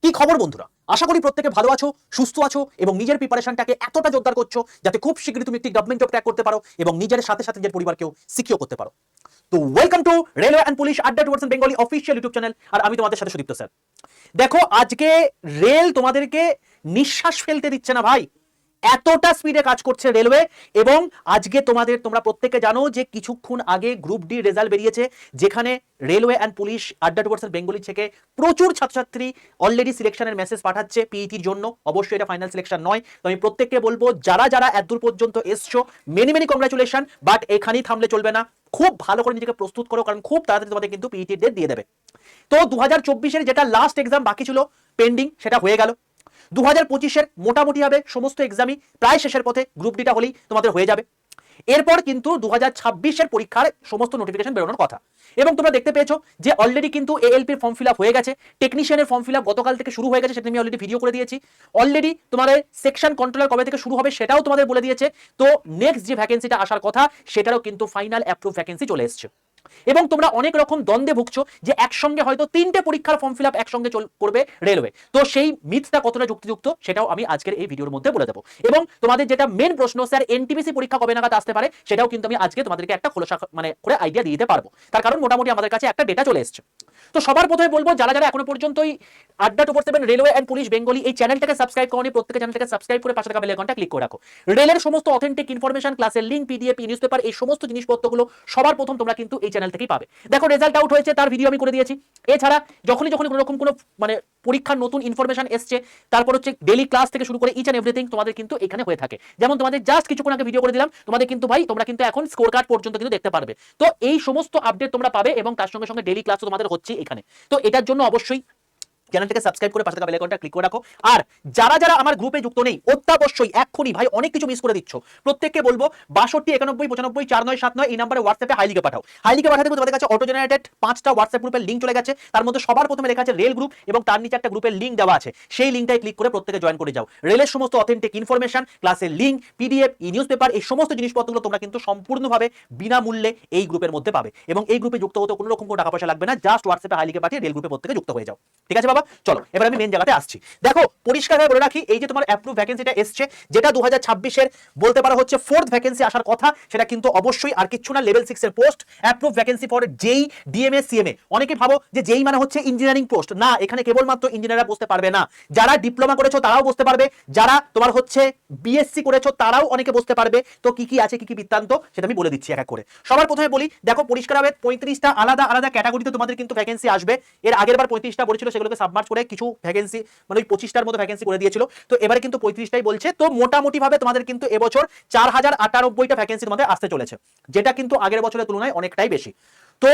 কি খবর বন্ধুরা, আশা করি প্রত্যেকে ভালো আছো, সুস্থ আছো এবং নিজের প্রিপারেশনটাকে এতটা জোরদার করছো যাতে খুব শীঘ্রই তুমি একটি গভর্নমেন্ট জব ক্র্যাক করতে পারো এবং নিজের সাথে সাথে নিজের পরিবারকেও সিকিউর করতে পারো। তো welcome to railway and police আড্ডা towards Bengali official YouTube channel, আর আমি তোমাদের সাথে সুদীপ্ত স্যার। দেখো, আজকে রেল তোমাদেরকে নিঃশ্বাস ফেলতে দিচ্ছে না ভাই, এতটা স্পিডে কাজ করছে রেলওয়ে। এবং আজকে তোমরা প্রত্যেকে জানো যে কিছুক্ষণ আগে গ্রুপ ডি রেজাল্ট বেরিয়েছে, যেখানে রেলওয়ে অ্যান্ড পুলিশ আড্ডা টুয়ার্ডস বেঙ্গলি থেকে প্রচুর ছাত্রছাত্রী অলরেডি সিলেকশনের মেসেজ পাঠাচ্ছে পিইটির জন্য। অবশ্যই এটা ফাইনাল সিলেকশন নয়, তো আমি প্রত্যেককে বলবো যারা যারা এতদূর পর্যন্ত এসছো, মেনি কংগ্রাচুলেশন, বাট এখানেই থামলে চলবে না, খুব ভালো করে নিজেকে প্রস্তুত করো, কারণ খুব তাড়াতাড়ি তোমাদের কিন্তু পিইটির ডেট দিয়ে দেবে। তো 2024-এর যেটা লাস্ট এক্সাম বাকি ছিল পেন্ডিং, সেটা হয়ে গেল। 2025-এর মোটামুটি হবে সমস্ত এক্সামই প্রায় শেষের পথে, গ্রুপ ডিটা হলেই তোমাদের হয়ে যাবে। এরপর কিন্তু 2026-এর পরীক্ষার সমস্ত নোটিফিকেশন বেরোনোর কথা, এবং তোমরা দেখতে পেয়েছো যে অলরেডি কিন্তু এএলপির ফর্ম ফিল আপ হয়ে গেছে, টেকনিশিয়ানের ফর্ম ফিল আপ গতকাল থেকে শুরু হয়ে গেছে, সেটা আমি অলরেডি ভিডিও করে দিয়েছি। অলরেডি তোমাদের সেকশন কন্ট্রোলার কবে থেকে শুরু হবে সেটাও তোমাদের বলে দিয়েছে। তো নেক্সট যে ভ্যাকেন্সিটা আসার কথা সেটারও কিন্তু ফাইনাল অ্যাপ্রুভ ভ্যাকেন্সি চলে এসেছে। এবং তোমরা অনেক রকম দ্বন্দ্বে ভুগছো যে একসঙ্গে হয়তো 3টে পরীক্ষার ফর্ম ফিল আপ একসঙ্গে করবে রেলওয়ে। তো সেই মিথটা কতটা যুক্তিযুক্ত সেটাও আমি আজকের এই ভিডিওর মধ্যে বলে দেবো। এবং তোমাদের যেটা মেন প্রশ্ন, স্যার এনটিপিসি পরীক্ষা কবে নাগাদ আসতে পারে, সেটাও কিন্তু আমি আজকে তোমাদেরকে একটা খোলসা করে আইডিয়া দিয়ে দিতে পারবো, তার কারণ মোটামুটি আমাদের কাছে একটা ডেটা চলে এসেছে। তো সবার প্রথমে বলবো, যারা যারা এখনো পর্যন্তই আড্ডা 24/7 রেলওয়ে অ্যান্ড পুলিশ বেঙ্গলি এই চ্যানেলটাকে সাবস্ক্রাইব করনি, প্রত্যেকটা চ্যানেলটাকে সাবস্ক্রাইব করে পাশে থাকা বেল আইকনটা ক্লিক করে রাখো। রেলের সমস্ত অথেন্টিক ইনফরমেশন, ক্লাসের লিংক, পিডিএফ, নিউজ পেপার, এই সমস্ত জিনিসপত্রগুলো সবার প্রথম তোমরা কিন্তু এই চ্যানেল থেকেই পাবে। দেখো, রেজাল্ট আউট হয়েছে, তার ভিডিও আমি করে দিয়েছি। এছাড়া যখনই কোনো রকম কোনো পরীক্ষার নতুন ইনফরমেশন এসছে, তারপর হচ্ছে ডেইলি ক্লাস থেকে শুরু করে ইচ এন্ড এভরিথিং তোমাদের কিন্তু এখানে হয়ে থাকে। যেমন তোমাদের জাস্ট কিছুক্ষণ আগে ভিডিও করে দিলাম, তোমাদের কিন্তু ভাই তোমরা কিন্তু এখন স্কোর কার্ড পর্যন্ত কিন্তু দেখতে পারবে। তো এই সমস্ত আপডেট তোমরা পাবে, এবং তার সঙ্গে সঙ্গে ডেইলি ক্লাসও তোমাদের হচ্ছে এখানে। তো এটার জন্য অবশ্যই চ্যানেলটাকে সাবস্ক্রাইব করে পাশে থাকা বেল আইকনটা ক্লিক করে রাখো। আর যারা যারা আমার গ্রুপে যুক্ত নেই, অত্যাবশ্যই এক্ষুনি ভাই অনেক কিছু মিস করে দিচ্ছ, প্রত্যেককে বলবো 62 91 95 4979 এই নাম্বারে হোয়াটসঅ্যাপে হাইলিকে পাঠাও। হাইলিকে পাঠাতে তোমাদের কাছে অটো জেনারেটেড 5টা হোয়াটসঅ্যাপ গ্রুপের লিংক চলে গেছে। তার মধ্যে সবার প্রথমে লেখা আছে রেল গ্রুপ, এবং তার নিচে একটা গ্রুপের লিংক দেওয়া আছে, সেই লিংকটাই ক্লিক করে প্রত্যেকে জয়েন করে যাও। রেলের সমস্ত অথেন্টিক ইনফরমেশন, ক্লাসের লিংক, পিডিএফ, নিউজ পেপার, এই সমস্ত জিনিসপত্রগুলো তোমরা কিন্তু সম্পূর্ণভাবে বিনামূল্যে এই গ্রুপের মধ্যে পাবে। এবং এই গ্রুপে যুক্ত হতে কোনো রকম কোনো টাকা পয়সা লাগবে না, জাস্ট হোয়াটসঅ্যাপে হাইলিকে পাঠিয়ে রেল গ্রুপে প্রত্যেকে যুক্ত হয়ে যাও। ঠিক আছে বাবা, চলো এবার আমি মেন জায়গাতে আসছি। দেখো, পরিষ্কারভাবে বলে রাখি, এই যে তোমার অ্যাপ্রুভ ভ্যাকেন্সিটা এসছে, যেটা 2026-এর বলতে পারো হচ্ছে 4th ভ্যাকেন্সি আসার কথা, সেটা কিন্তু অবশ্যই আর কিচ্ছু না, লেভেল 6 এর post, approve vacancy for JE, DMA, CMA. অনেকে ভাবো যে জেই মানে হচ্ছে ইঞ্জিনিয়ারিং পোস্ট, না, এখানে কেবলমাত্র ইঞ্জিনিয়াররা বসতে পারবে না, যারা ডিপ্লোমা করেছো তারাও বসতে পারবে, যারা তোমার হচ্ছে বিএসসি করেছো তারাও অনেকে বসতে পারবে। তো কি কি আছে, কি কি বৃত্তান্ত, সেটা আমি বলে দিচ্ছি এক এক করে। সবার প্রথমে বলি, দেখো পরিষ্কারভাবে 35টা আলাদা আলাদা ক্যাটাগরিতে তোমাদের কিন্তু ভ্যাকেন্সি আসবে। এর আগের বার 35টা বলেছিল, সেগুলোকে সাবমার্জ করে কিছু ভ্যাকেন্সি ওই 25টার মতো ভ্যাকেন্সি করে দিয়েছিল। তো এবারে কিন্তু 35টাই বলছে। তো মোটামুটি ভাবে তোমাদের কিন্তু এবছর 4098টা ভ্যাকেন্সি তোমাদের আসতে চলেছে, যেটা কিন্তু আগের বছরের তুলনায় অনেকটাই বেশি। তো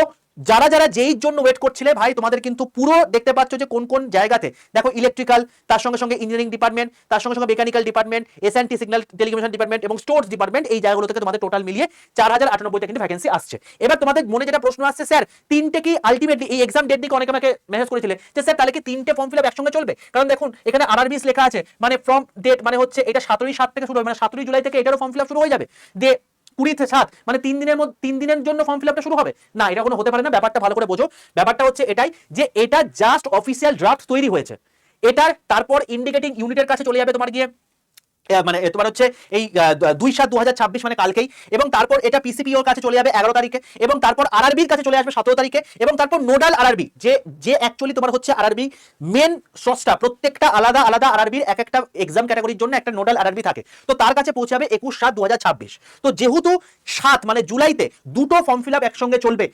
যারা যারা যেই জন্য ওয়েট করছিলে ভাই, তোমাদের কিন্তু পুরো দেখতে পাচ্ছ যে কোন কোন জায়গাতে, দেখো ইলেকট্রিক্যাল, তার সঙ্গে সঙ্গে ইঞ্জিনিয়ারিং ডিপার্টমেন্ট, তার সঙ্গে সঙ্গে mechanical department, SNT signal telecommunication department এবং স্টোরস ডিপার্টমেন্ট, এই জায়গাগুলো থেকে তোমাদের টোটাল মিলিয়ে 4098টা কিন্তু ভ্যাকেন্সি আসছে। এবার তোমাদের মনে যেটা প্রশ্ন আসছে, স্যার 3টে কি আলটিমেটলি এই এক্সাম ডেট দিকে অনেকে আমাকে মেসেজ করেছিলে যে স্যার তাহলে কি 3টে ফর্ম ফিল আপ একসঙ্গে চলবে? কারণ দেখুন এখানে আরআরবিস লেখা আছে, মানে ফ্রম ডেট মানে হচ্ছে এটা 17/7 থেকে শুরু হবে, মানে 17 জুলাই থেকে এটারও ফর্ম ফিল আপ শুরু হয়ে যাবে। 20/7 মানে 3 দিনের মধ্যে 3 দিনের জন্য ফর্ম ফিল আপটা শুরু হবে না, এটা কোনো হতে পারে না। ব্যাপারটা ভালো করে বোঝো। ব্যাপারটা হচ্ছে এটাই যে এটা জাস্ট অফিসিয়াল ড্রাফট তৈরি হয়েছে, এটার তারপর ইন্ডিকেটিং ইউনিটের কাছে চলে যাবে তোমার গিয়ে, মানে তোমার হচ্ছে এই 2/7/2026 মানে কালকেই, এবং তারপর এটা পিসিপিওর কাছে চলে যাবে 11 তারিখে, এবং তারপর আরআরবির কাছে চলে আসবে 17 তারিখে, এবং তারপর নোডাল আরআরবি যে অ্যাকচুয়ালি তোমার হচ্ছে আরআরবি মেন সোর্সটা, প্রত্যেকটা আলাদা আলাদা আরআরবির এক একটা এক্সাম ক্যাটাগরির জন্য একটা নোডাল আরআরবি থাকে, তো তার কাছে পৌঁছাবে 21/7/2026। তো যেহেতু 7 মানে জুলাইতে দুটো ফর্ম ফিল আপ একসঙ্গে চলবে,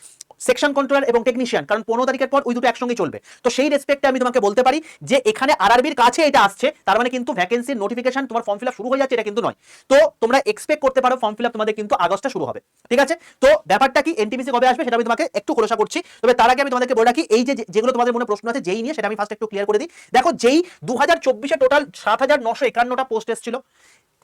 সেকশন কন্ট্রোলার এবং টেকনিশিয়ান, কারণ 15 তারিখের পর ওই দুটো একসঙ্গে চলবে। তো সেই রেসপেক্টে আমি তোমাকে বলতে পারি যে এখানে আরআরবির কাছে এটা আসছে, তার মানে কিন্তু ভ্যাকেন্সির নোটিফিকেশন তোমার ফর্ম ফিল আপ শুরু হয়ে যাচ্ছে এটা কিন্তু নয়। তো তোমরা এক্সপেক্ট করতে পারো ফর্ম ফিল আপ তোমাদের কিন্তু আগস্টে শুরু হবে। ঠিক আছে, তো ব্যাপারটা কি এনটিপিসি কবে আসবে সেটা আমি তোমাকে একটু খোলাসা করছি। তবে তার আগে আমি তোমাদেরকে বলে রাখি, এই যেগুলো তোমাদের মনে প্রশ্ন আছে যেই নিয়ে, সেটা আমি ফার্স্ট একটু ক্লিয়ার করে দিই। দেখো, যেই 2024-এ টোটাল 7951টা পোস্ট এসেছিল,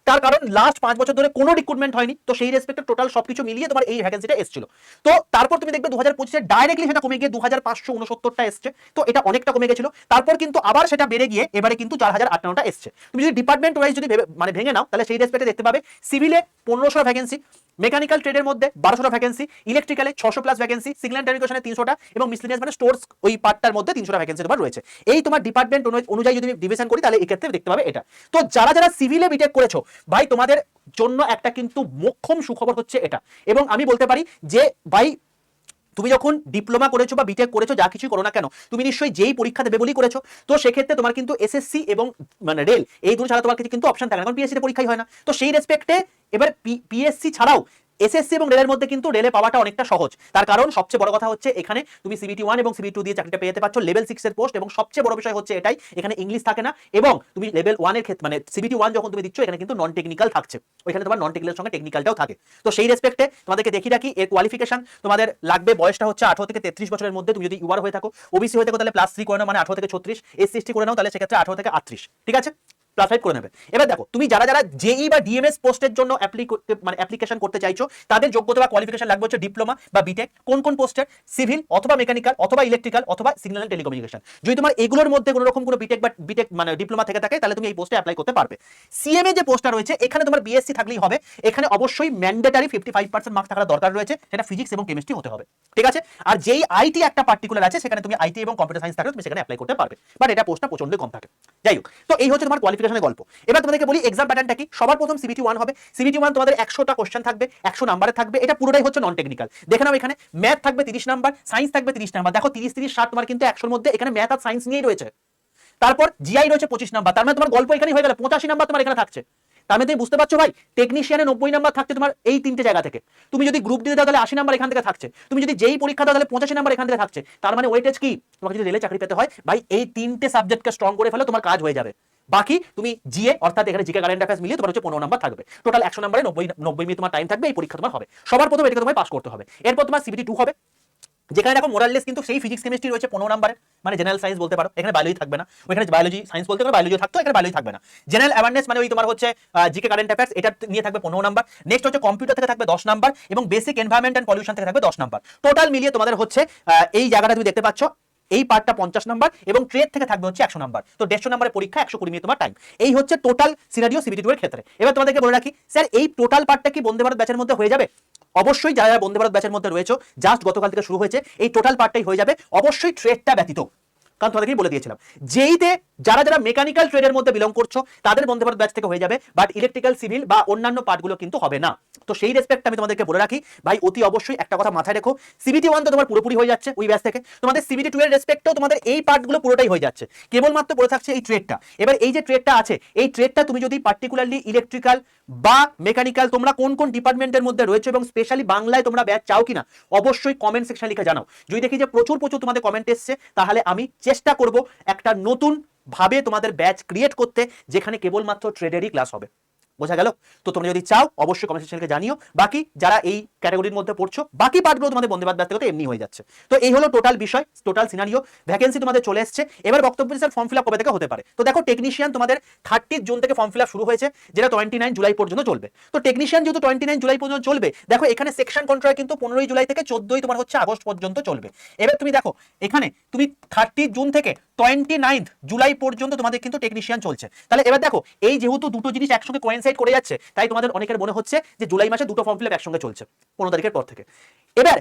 তার কারণ লাস্ট 5 বছর ধরে কোনো রিক্রুটমেন্ট হয়নি, তো সেই রেসপেক্টে টোটাল সবকিছু মিলিয়ে তোমার এই ভ্যাকেন্সিটা এসেছিল। তো তারপর তুমি দেখবে 2025-এ ডাইরেক্টলি সেটা কমে গিয়ে 2569টা এসছে, তো এটা অনেকটা কমে গেছিল। তারপর কিন্তু আবার সেটা বেড়ে গিয়ে এবারে কিন্তু 4058টা এসছে। তুমি যদি ডিপার্টমেন্ট ওয়াইজ যদি মানে ভেঙে নাও, তাহলে সেই রেসপেক্টে দেখতে পাবে সিভিলে 1500 ভ্যাকেন্সি, মেকানিক্যাল ট্রেডের মধ্যে 1200টা ভ্যাকেন্সি, ইলেকট্রিক্যালে 600 প্লাস ভ্যাকেন্সি, সিগন্যাল টেলিকমিউনিকেশনে 300টা এবং মিসলেনিয়াস মানে স্টোরস ওই পার্টটার মধ্যে 300টা ভ্যাকেন্সি তোমার রয়েছে। এই তোমার ডিপার্টমেন্ট অনুযায়ী যদি ডিভিশন করি তাহলে এই ক্ষেত্রে দেখতে পাবে এটা। তো যারা যারা সিভিলে বিটেক করেছো ভাই তোমাদের জন্য একটা কিন্তু মোক্ষম সুখবর হচ্ছে এটা। এবং আমি বলতে পারি যে ভাই তুমি যখন ডিপ্লোমা করেছো বা বিটেক করেছো যা কিছু করো না কেন তুমি নিশ্চয়ই যেই পরীক্ষা দেবে বলেই করেছো। তো সেক্ষেত্রে তোমার কিন্তু এসএসসি এবং মানে রেল এই দুটো ছাড়া তোমার কিন্তু অপশন থাকে না, কারণ পিএসসি তে পরীক্ষাই হয় না। তো সেই রেসপেক্টে এবার পিএসসি ছাড়াও এসএসসি এবং রেলের মধ্যে কিন্তু রেলে পাওয়াটা অনেকটা সহজ। তার কারণ সবচেয়ে বড় কথা হচ্ছে এখানে তুমি সিবিটি 1 এবং সিবিটি 2 দিয়ে চাকরিটা পেতে পারছো লেভেল 6 এর পোস্ট, এবং সবচেয়ে বড় বিষয় হচ্ছে এটাই এখানে ইংলিশ থাকে না, এবং তুমি লেভেল 1 এর ক্ষেত্রে মানে সিবিটি 1 যখন তুমি দিচ্ছ এখানে কিন্তু নন টেকনিক্যাল থাকছে, ওইখানে তোমার নন টেকনিক্যালের সঙ্গে টেকনিক্যালটাও থাকে। তো সেই রেসপেক্টে তোমাদেরকে দেখিয়ে রাখি এর কোয়ালিফিকেশন তোমাদের লাগবে, বয়সটা হচ্ছে 18 থেকে 33 বছরের মধ্যে। তুমি যদি ইউআর হয়ে থাকো, ওবিসি হয়ে থাকো তাহলে +3 করে নাও, মানে 18 থেকে 36, এসসি এসটি করে নাও তাহলে সেক্ষেত্রে 18 থেকে 38, ঠিক আছে, +5 করে নেবে। এবার দেখো তুমি যারা যারা জেই বা ডিএমএস পোস্টের জন্য অ্যাপ্লিকেশন করতে চাইছো তাদের যোগ্যতা বা কোয়ালিফিকেশন লাগবে হচ্ছে ডিপ্লোমা বা বিটেক, কোন কোন পোস্টের, সিভিল অথবা মেকানিক্যাল অথবা ইলেকট্রিক্যাল অথবা সিগন্যাল এন্ড টেলিকমিউনিকেশন। যদি তোমার এগুলোর মধ্যে কোনো রকম কোনো বিটেক মানে ডিপ্লোমা থেকে থাকে তাহলে তুমি এই পোস্টে অ্যাপ্লাই করতে পারবে। সিএমএ যে পোস্টটা রয়েছে এখানে তোমার বিএসসি থাকলেই হবে, এখানে অবশ্যই ম্যান্ডেটারি 55% মার্কস থাকার দরকার রয়েছে, সেটা ফিজিক্স এবং কেমিস্ট্রি হতে হবে, ঠিক আছে। আর যেই আইটি একটা পার্টিকুলার আছে সেখানে তুমি আইটি এবং কম্পিউটার সায়েন্স থাকলে তুমি সেখানে অ্যাপ্লাই করতে পারবে, বাট এটা পোস্টটা প্রচন্ড কম থাকে। যাই হোক, তো এই হচ্ছে তোমার কোয়ালিফিকেশনের গল্প। এবার তোমাদেরকে বলি এক্সাম প্যাটার্নটা কি। সবার প্রথম সিবিটি 1 হবে। সিবিটি 1 তোমাদের 100টা কোশ্চেন থাকবে, 100 নাম্বারে থাকবে, এটা পুরোটাই হচ্ছে নন টেকনিক্যাল। দেখে নাও এখানে ম্যাথ থাকবে 30 নাম্বার, সায়েন্স থাকবে 30 নাম্বার। দেখো 30 30 60 তোমার কিন্তু 100 এর মধ্যে এখানে ম্যাথ আর সায়েন্স নিয়েই রয়েছে। তারপর জিআই রয়েছে 25 নাম্বার, তার মানে তোমার গল্প এখানে হয়ে গেল 85 নাম্বার তোমার এখানে থাকছে। তার মানে তুমি বুঝতে পারছো ভাই টেকনিশিয়ানে 90 নাম্বার থাকছে তোমার এই তিনটে জায়গা থেকে। তুমি যদি গ্রুপ দিতে দাও তাহলে 80 নাম্বার এখান থেকে থাকছে, তুমি যদি যেই পরীক্ষা দাও তাহলে 85 নাম্বার এখান থেকে থাকছে। তার মানে ওয়েটেজ কি, তোমাকে যদি রেলে চাকরি পেতে হয় ভাই এই তিনটে সাবজেক্টকে স্ট্রং করে ফেলো, তোমার কাজ হয়ে যাবে। বাকি তুমি জিএ অর্থাৎ এখানে জিকে কারেন্ট অ্যাফেয়ার্স মিলিয়ে তোমার হচ্ছে 15 নাম্বার থাকবে। টোটাল 100 নাম্বারে 90 মিনিট তোমার টাইম থাকবে, এই পরীক্ষা তোমার হবে। সবার প্রথমে এটাকে তোমায় পাস করতে হবে। এরপর তোমার সিবিটি 2 হবে, যেখানে দেখো মোরাললেস কিন্তু সেই ফিজিক্স কেমিস্ট্রি রয়েছে 15 নাম্বারের, মানে জেনারেল সায়েন্স বলতে পারো, এখানে বায়োলজি থাকবে না। ওইখানে বায়োলজি সায়েন্স বলতে পারো, বায়োলজি থাকতো, এখানে বায়োলজি থাকবে না। জেনারেল অ্যাওয়ারনেস মানে ওই তোমার হচ্ছে জিকে কারেন্ট অ্যাফেয়ার্স, এটা নিয়ে থাকবে 15 নাম্বার। নেক্সট হচ্ছে কম্পিউটার থেকে থাকবে 10 নাম্বার এবং বেসিক এনভায়রনমেন্ট এন্ড পলিউশন থেকে থাকবে 10 নাম্বার। টোটাল মিলিয়ে তোমাদের হচ্ছে এই জায়গাটা তুমি দেখতে পাচ্ছ এই পার্টটা 50 নাম্বার এবং ট্রেড থেকে থাকবে হচ্ছে 100 নাম্বার। তো 150 নাম্বারের পরীক্ষা, 120 মিনিট তোমার টাইম। এই হচ্ছে টোটাল সিনারিও সিবিটি 2 এর ক্ষেত্রে। এবার তোমাদেরকে বলে রাখি স্যার এই টোটাল পার্টটা কি বন্দে ভারত ব্যাচের মধ্যে হয়ে যাবে? অবশ্যই যারা যারা বন্দে ভারত ব্যাচের মধ্যে রয়েছে জাস্ট গতকাল থেকে শুরু হয়েছে, এই টোটাল পার্টটাই হয়ে যাবে, অবশ্যই ট্রেডটা ব্যতীত। কারণ তোমাদেরকে বলে দিয়েছিলাম যেইতে যারা যারা মেকানিক্যাল ট্রেডের মধ্যে বিলং করছো তাদের বন্দে ভারত ব্যাচ থেকে হয়ে যাবে, বাট ইলেকট্রিক্যাল সিভিল বা অন্যান্য পার্টগুলো কিন্তু হবে না। তো সেই রেসপেক্ট আমি তোমাদেরকে বলে রাখি ভাই অতি অবশ্যই একটা কথা মাথায় রেখো, সিবিটি 1 তো তোমার পুরোপুরি হয়ে যাচ্ছে ওই ব্যাচ থেকে, তোমাদের সিবিটি 2 এর রেসপেক্টেও তোমাদের এই পার্টগুলো পুরোটাই হয়ে যাচ্ছে, কেবলমাত্র পড়ে থাকছে এই ট্রেডটা। এবার এই যে ট্রেডটা আছে এই ট্রেডটা তুমি যদি পার্টিকুলারলি ইলেকট্রিক্যাল বা মেকানিক্যাল তোমরা কোন কোন ডিপার্টমেন্টের মধ্যে রয়েছে এবং স্পেশালি বাংলায় তোমরা ব্যাচ চাও কিনা অবশ্যই কমেন্ট সেকশনে লিখে জানাও। যদি দেখি যে প্রচুর তোমাদের কমেন্ট এসছে তাহলে আমি চেষ্টা করব একটা নতুন ভাবে তোমাদের ব্যাচ ক্রিয়েট করতে যেখানে কেবলমাত্র ট্রেডেরই ক্লাস হবে। বোঝা গেল? তো তোমরা যদি চাও অবশ্যই কমেন্ট সেকশনে জানিও। বাকি যারা এই ক্যাটাগরির মধ্যে পড়ছো বাকি পার্টগুলো তোমাদের বন্দে ভারত ব্যাচ থেকে তো এমনি হয়ে যাচ্ছে। তো এই হলো টোটাল বিষয়, টোটাল সিনারিও। ভ্যাকেন্সি তোমাদের চলে এসেছে। এবার বক্তব্য স্যার ফর্ম ফিল আপ কবে থেকে হতে পারে? তো দেখো টেকনিশিয়ান তোমাদের 30 জুন থেকে ফর্ম ফিল আপ শুরু হয়েছে, যেটা 29 জুলাই পর্যন্ত চলবে। তো টেকনিশিয়ান যেহেতু 29 জুলাই পর্যন্ত চলবে, দেখো এখানে সেকশন কন্ট্রাক্ট কিন্তু 15 জুলাই থেকে 14 তোমার হচ্ছে আগস্ট পর্যন্ত চলবে। এবার তুমি দেখো এখানে তুমি 30 জুন থেকে 29 জুলাই পর্যন্ত তোমাদের কিন্তু টেকনিশিয়ান চলছে। তাহলে এবার দেখো এই যেহেতু দুটো জিনিস একসঙ্গে কোইনসাইড করে যাচ্ছে তাই তোমাদের অনেকের মনে হচ্ছে যে জুলাই মাসে দুটো ফর্ম ফিল আপ একসঙ্গে চলছে 15 তারিখের পর থেকে। এবার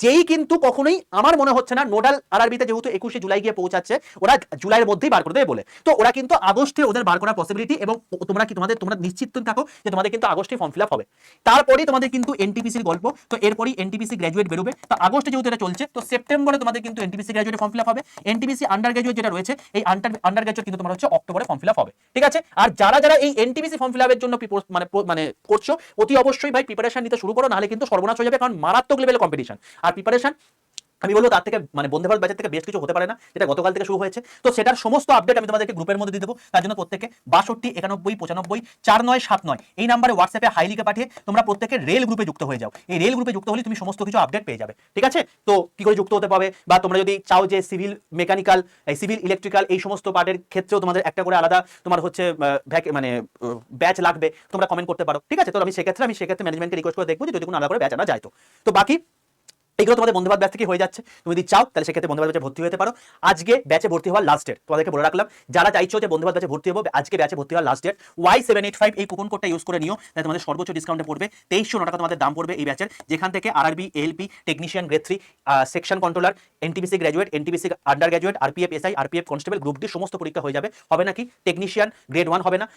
যেই কিন্তু কখনোই আমার মনে হচ্ছে না নোডাল আরআরবিতে যেহেতু 21 জুলাই গিয়ে পৌঁছাচ্ছে ওরা জুলাইয়ের মধ্যেই বার করে দেবে বলে, তো ওরা কিন্তু আগস্টে ওদের বার করার পসিবিলিটি, এবং তোমরা কি তোমরা নিশ্চিত থাকো যে তোমাদের কিন্তু আগস্টে ফর্ম ফিল আপ হবে। তারপরেই তোমাদের কিন্তু এনটিপিসির গল্প, তো এরপরই এনটিপিসি গ্র্যাজুয়েট বেরোবে। তো আগস্টে যেহেতু এটা চলছে তো সেপ্টেম্বরে তোমাদের কিন্তু NTPC graduate form fill up হবে। এনটিপিসি আন্ডার গ্র্যাজুয়েট যেটা রয়েছে এই আন্ডার গ্র্যাজুয়েট কিন্তু তোমার হচ্ছে অক্টোবরে ফর্ম ফিল আপ হবে, ঠিক আছে। আর যারা যারা এই এনটিপিসি ফর্ম ফিল আপের জন্য মানে করছো অতি অবশ্যই ভাই প্রিপারেশন নিতে শুরু করো, নাহলে কিন্তু সর্বনাশ হয়ে যাবে, কারণ মারাত্মক লেভেলের কম্পিটিশন। আর প্রিপারেশন আমি বলবো তার থেকে মানে বন্দে ভারত ব্যাচের থেকে বেশ কিছু হতে পারে না, যেটা গতকাল থেকে শুরু হয়েছে। তো সেটার সমস্ত আপডেট আমি তোমাদেরকে গ্রুপের মধ্যে দিয়ে দেবো। তার জন্য প্রত্যেকে 62 91 95 4979 এই নাম্বারে হোয়াটসঅ্যাপে হাই লিখে পাঠিয়ে তোমরা প্রত্যেকে রেল গ্রুপে যুক্ত হয়ে যাও। এই রেল গ্রুপে যুক্ত হলে তুমি সমস্ত কিছু আপডেট পেয়ে যাবে, ঠিক আছে। তো কি করে যুক্ত হতে পারবে, বা তোমরা যদি চাও যে সিভিল মেকানিক্যাল সিভিল ইলেকট্রিক্যাল এই সমস্ত পার্টের ক্ষেত্রেও তোমাদের একটা করে আলাদা তোমার হচ্ছে মানে ব্যাচ লাগবে, তোমরা কমেন্ট করতে পারো, ঠিক আছে। তো আমি সেক্ষেত্রে ম্যানেজমেন্টকে রিকোয়েস্ট করে দেখবো যে যদি কোনো আলাদা করে ব্যাচ আনা যায়। তো বাকি এইগুলো তোমাদের বন্ধু বান্ধব ব্যাচ থেকে হয়ে যাচ্ছে। তুমি যদি চাও তাহলে সেক্ষেত্রে বন্ধু বান্ধব ব্যাচে ভর্তি হতে পারো। আজকে ব্যাচে ভর্তি হওয়ার লাস্ট ডেট তোমাদেরকে বলে রাখলাম। যারা চাইছো যে বন্ধু বান্ধব ব্যাচে ভর্তি হবো, আজকে ব্যাচে ভর্তি হওয়ার লাস্ট ডেট। Y785 এই কুপন কোডটা ইউজ করে নিও, তাহলে তোমাদের সর্বোচ্চ ডিসকাউন্টে পড়বে 2309 টাকা তোমাদের দাম পড়বে এই ব্যাচের, যেখান থেকে RRB, ALP, technician grade 3, section controller, NTPC graduate, NTPC under graduate, RPF SI, RPF constable, group D সমস্ত পরীক্ষা হয়ে যাবে। হবে নাকি টেকনিশিয়ান গ্রেড 1 হবে না,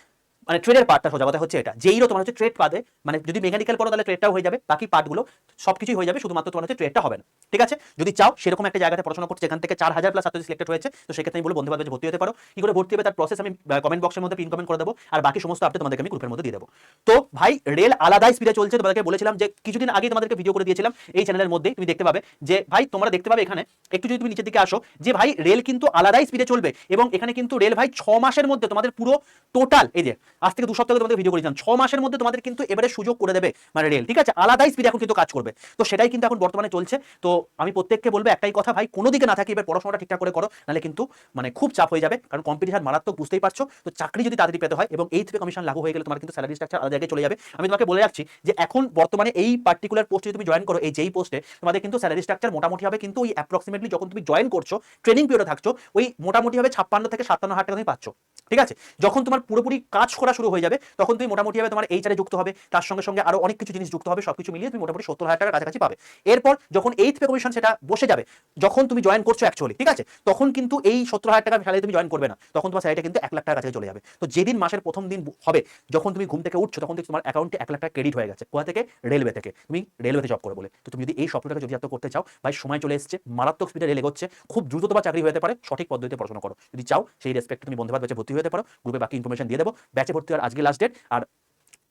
মানে ট্রেডের পার্টটা সোজা কথা হচ্ছে এটা। যেইরও তোমার হচ্ছে ট্রেড পাবে, মানে যদি মেকানিক্যাল পড়ো তাহলে ট্রেডটাও হয়ে যাবে, বাকি পার্টগুলো সবকিছুই হয়ে যাবে, শুধুমাত্র তোমার হচ্ছে ট্রেডটা হবে না। ঠিক আছে, যদি চাও সেরকম একটা জায়গাতে পড়াশোনা করতে যেখান থেকে 4000 প্লাস ছাত্র সিলেক্টেড হয়েছে, তো সেক্ষেত্রে আমি বলবো বন্ধু বান্ধব ভর্তি হতে পারো। কি করে ভর্তি হবে তার প্রসেস আমি কমেন্ট বক্সের মধ্যে পিন কমেন্ট করে দেবো, আর বাকি সমস্ত আপডেট তোমাদেরকে আমি গ্রুপের মধ্যে দিয়ে দেবো। তো ভাই রেল আলাদা স্পিডে চলছে, তোমাদেরকে বলেছিলাম যে কিছুদিন আগে তোমাদেরকে ভিডিও করে দিয়েছিলাম এই চ্যানেলের মধ্যে, তুমি দেখতে পাবে যে ভাই তোমরা দেখতে পাবে এখানে একটু যদি তুমি নিচের দিকে আসো যে ভাই রেল কিন্তু আলাদাই স্পিডে চলবে, এবং এখানে কিন্তু রেল ভাই 6 মাসের মধ্যে তোমাদের পুরো টোটাল, এই যে আজ থেকে 2 সপ্তাহ তোমাদের ভিডিও করেছিলাম, 6 মাসের মধ্যে তোমাদের কিন্তু এবারে সুযোগ করে দেবে মানে রেল। ঠিক আছে, আলাদাই স্পিডে এখন কিন্তু কাজ করবে। তো সেটাই কিন্তু এখন বর্তমানে চলছে। তো আমি প্রত্যেককে বলবো একটাই কথা, ভাই কোনো দিকে না থাকি এবার পড়াশোনাটা ঠিকঠাক করে করো, নাহলে কিন্তু মানে খুব চাপ হয়ে যাবে, কারণ কম্পিটিশন মারাত্মক, বুঝতেই পারছো। তো চাকরি যদি তাড়াতাড়ি পেতে হয় এবং এই থেকে কমিশন লাগু হয়ে গেলে তোমার কিন্তু স্যালারি স্ট্রাকচার আলাদা জায়গায় চলে যাবে। আমি তোমাকে বলে রাখছি যে এখন বর্তমানে এই পার্টিকুলার পোস্টে তুমি জয়েন করো, এই যেই পোস্টে তোমাদের কিন্তু স্যালারি স্ট্রাকচার মোটামুটি হবে কিন্তু ওই অ্যাপ্রক্সিমেটলি যখন তুমি জয়েন করছো ট্রেনিং পিরিয়ডে থাকছো, ওই মোটামুটি হবে 56 থেকে 57,000 টাকা তুমি পাচ্ছ। ঠিক আছে, যখন তোমার পুরোপুরি কাজ করা শুরু হয়ে যাবে তখন তুমি মোটামুটি হবে তোমার এইচআরে যুক্ত হবে, তার সঙ্গে সঙ্গে আরো অনেক কিছু জিনিস যুক্ত হবে, সবকিছু মিলিয়ে তুমি মোটামুটি 70,000 টাকার কাছাকাছি পাবে। এরপর যখন এইথ পে কমিশন সেটা বসে যাবে, যখন তুমি জয়েন করছো অ্যাকচুয়ালি, ঠিক আছে, তখন কিন্তু এই 70,000 টাকা স্যালারি তুমি জয়েন করবে না, তখন তোমার স্যালারিটা কিন্তু 1 লাখ টাকার কাছে চলে যাবে। তো যেদিন মাসের প্রথম দিন হবে, যখন তুমি ঘুম থেকে উঠছো তখন থেকে তোমার অ্যাকাউন্টে 1 লাখ টাকা ক্রেডিট হয়ে গেছে। কোথা থেকে? রেলওয়ে থেকে। তুমি রেলওয়েতে জব করে বলে। তো তুমি যদি এই স্বপ্নটাকে যদি এত করতে চাও, ভাই সময় চলে এসেছে, মারাত্মক স্পিডে রেল এগোচ্ছে, খুব দ্রুত তোমার চাকরি হতে পারে, সঠিক পদ্ধতিতে পড়াশোনা করো। যদি চাও সেই রেসপেক্টে তুমি বন্ধু বান্ধব ব্যাচে ভর্তি হতে পারো, গ্রুপে বাকি ইনফরমেশন দিয়ে দেবো। ব্যাচে ভর্তি হওয়ার আজকে লাস্ট ডেট, আর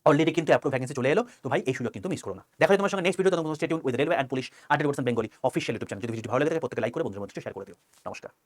অলরেডি কিন্তু অ্যাপ্রুভ ভ্যাকেন্সি চলে এলো। তো ভাই এই সুযোগ কিন্তু মিস করো না। দেখা হয় তোমার সঙ্গে নেক্সট ভিডিওতে। তোমার stay tune with railway and police 100% Bengali official YouTube channel. যদি ভিডিও ভালো লাগে থাকে প্রত্যেকে লাইক করে বন্ধুদের মধ্যে শেয়ার করে দিও। নমস্কার।